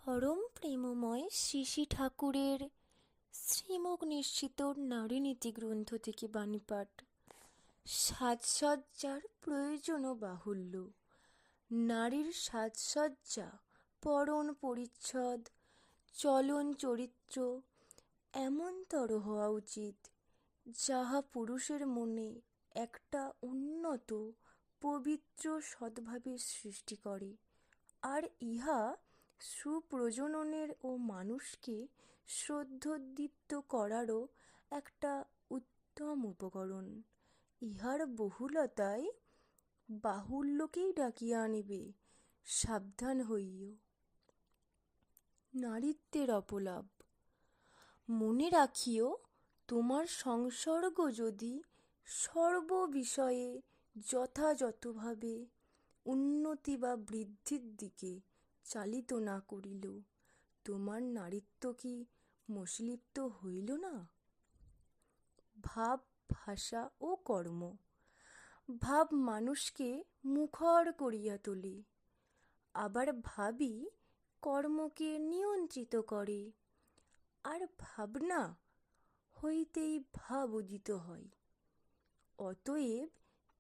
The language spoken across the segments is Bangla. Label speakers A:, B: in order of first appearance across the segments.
A: পরম প্রেমময় শ্রী শ্রী ঠাকুরের শ্রীমুখ নিশ্চিত নারীনীতি গ্রন্থ থেকে বাণীপাঠ। সাজসজ্জার প্রয়োজন ও বাহুল্য। নারীর সাজসজ্জা, পরণ পরিচ্ছদ, চলন চরিত্র এমনতর হওয়া উচিত, যাহা পুরুষের মনে একটা উন্নত পবিত্র সদ্ভাবের সৃষ্টি করে, আর ইহা সুপ্রজননের ও মানুষকে শ্রদ্ধোদ্দীপ্ত করারও একটা উত্তম উপকরণ। ইহার বহুলতায় বাহুল্যকেই ডাকিয়া আনিবে, সাবধান হইও। নারীত্বের অপলাভ। মনে রাখিও, তোমার সংসর্গ যদি সর্ববিষয়ে যথাযথভাবে উন্নতি বা বৃদ্ধির দিকে চালিত না করিল, তোমার নারীত্ব কি মসীলিপ্ত হইল না? ভাব, ভাষা ও কর্ম। ভাব মানুষকে মুখর করিয়া তোলে, আবার ভাবই কর্মকে নিয়ন্ত্রিত করে, আর ভাবনা হইতেই ভাব উদিত হয়। অতএব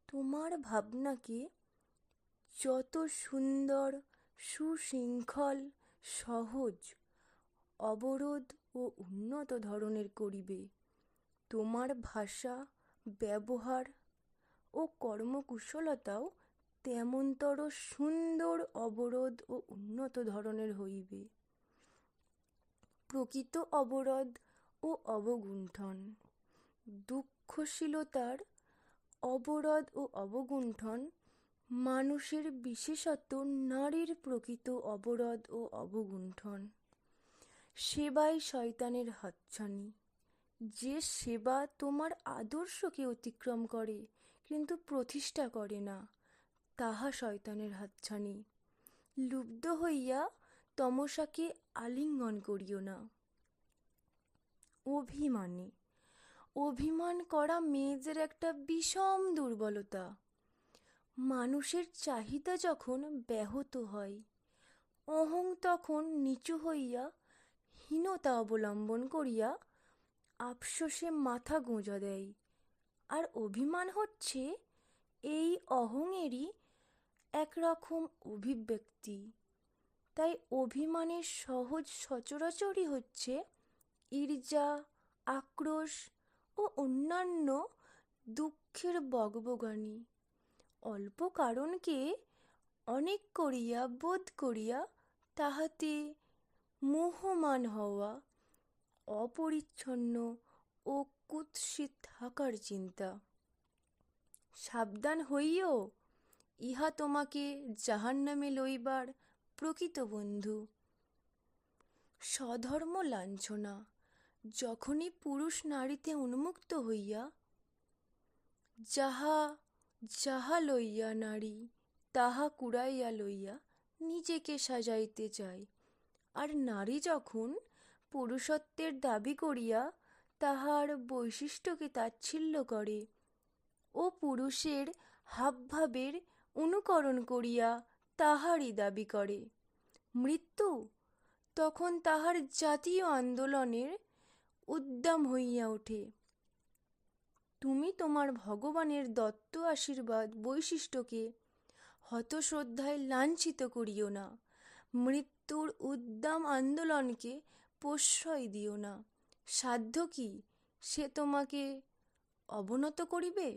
A: তোমার ভাবনাকে যত সুন্দর, সুশৃঙ্খল, সহজ, অবরোধ ও উন্নত ধরনের করিবে, তোমার ভাষা, ব্যবহার ও কর্মকুশলতাও তেমনতর সুন্দর, অবরোধ ও উন্নত ধরনের হইবে। প্রকৃত অবরোধ ও অবগুণ্ঠন। দুঃখশীলতার অবরোধ ও অবগুণ্ঠন মানুষের, বিশেষত নারীর প্রকৃত অবরোধ ও অবগুণ্ঠন। সেবাই শয়তানের হাতছানি। যে সেবা তোমার আদর্শকে অতিক্রম করে কিন্তু প্রতিষ্ঠা করে না, তাহা শয়তানের হাতছানি। লুব্ধ হইয়া তমসাকে আলিঙ্গন করিও না। অভিমানী। অভিমান করা মেয়েদের একটা বিষম দুর্বলতা। মানুষের চাহিদা যখন ব্যাহত হয়, অহং তখন নিচু হইয়া হীনতা অবলম্বন করিয়া আফসোসে মাথা গোঁজা দেয়, আর অভিমান হচ্ছে এই অহংয়েরই একরকম অভিব্যক্তি। তাই অভিমানের সহজ সচরাচরই হচ্ছে ঈর্ষা, আক্রোশ ও অন্যান্য দুঃখের বকবগানি। অল্প কারণকে অনেক করিয়া বোধ করিয়া তাহাতে মোহমান হওয়া, অপরিচ্ছন্ন ও কুৎসিত থাকার চিন্তা। সাবধান হইও, ইহা তোমাকে জাহান্নামে লইবার প্রকৃত বন্ধু। স্বধর্ম লাঞ্ছনা। যখনই পুরুষ নারীতে উন্মুক্ত হইয়া যাহা যাহা লইয়া নারী তাহা কুড়াইয়া লইয়া নিজেকে সাজাইতে চায়, আর নারী যখন পুরুষত্বের দাবি করিয়া তাহার বৈশিষ্ট্যকে তাচ্ছিল্য করে ও পুরুষের হাবভাবের অনুকরণ করিয়া তাহারই দাবি করে, মৃত্যু তখন তাহার জাতীয় আন্দোলনের উদ্দাম হইয়া ওঠে। তুমি তোমার ভগবানের দত্ত আশীর্বাদ বৈশিষ্ট্যকে হতশ্রদ্ধায় লাঞ্ছিত করিও না। মৃত্যুর উদ্দাম আন্দোলনকে প্রশ্রয় দিও না। সাধ্য কি সে তোমাকে অবনত করিবে?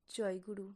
A: জয় গুরু।